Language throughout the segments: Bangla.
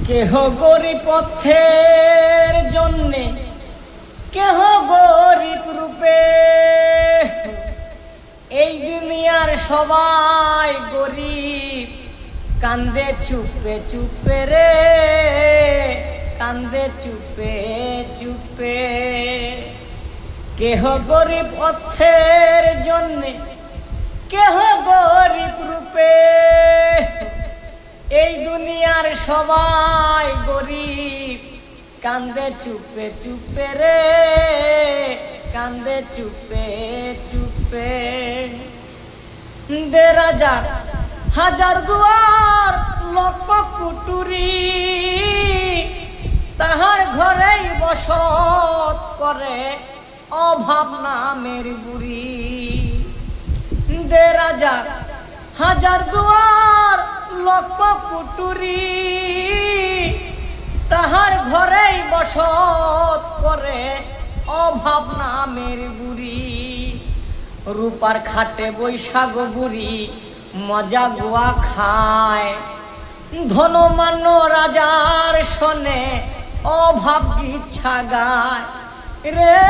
কেহ গরিব পথের জন্যে, কেহ গরিব রূপে। এই দুনিয়ার সবাই গরিব, কান্দে চুপে চুপে রে, কান্দে চুপে চুপে। কেহ গরিব পথের জন্যে, কেহ গরিব রূপে। এই দুনিয়ার সবাই গরিব, কান্দে চুপে চুপে রে, কান্দে চুপে চুপে। দে রাজার হাজার দুয়ার লক্ষ কুটুরি, তাহার ঘরেই বসত করে অভাব নামের বুড়ি। দে রাজার হাজার দুয়ার লক্ষ কুটুরি, তাহার ঘরেই বসত করে অভাব নামের বুড়ি। রূপার খাটে বৈশাখ বুড়ি মজা গোয়া খায়, ধনমান্য রাজার শোনে অভাব গিচ্ছা গায় রে,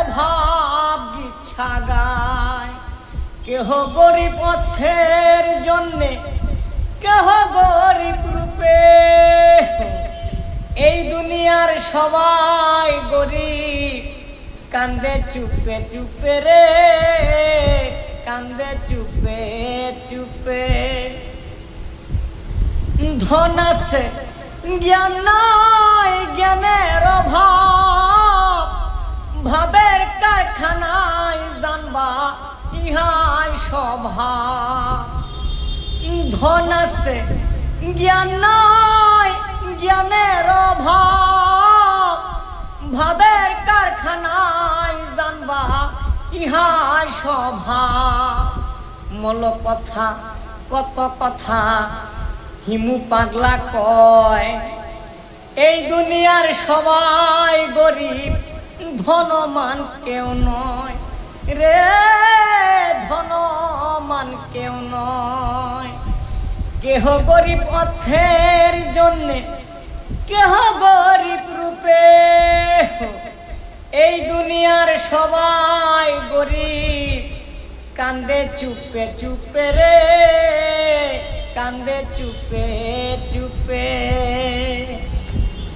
অভাব গিচ্ছা গায়। কেহ গরিব পথের জন্যে, কেহ গরিব রূপে। এই দুনিয়ার সবাই গরিব, কান্দে চুপে চুপে রে, কান্দে চুপে চুপে। ধন আছে জ্ঞান নাই, জ্ঞানের অভাব, ভাবের কারখানায় জানবা ইহাই স্বভাব। ধন আছে জ্ঞান নাই, জ্ঞানের অভাব, ভাবের কারখানায় জানবা ইহাই স্বভাব। মল কথা কত কথা হিমু পাগলা কয়, এই দুনিয়ার সবাই গরিব, ধনমান কেউ নয় রে, ধনমান কেউ নয়। কেহ গরিব পথের জন্যে, কেহ গরিব রূপে। এই দুনিয়ার সবাই গরিব, কান্দে চুপে চুপে রে, কান্দে চুপে চুপে।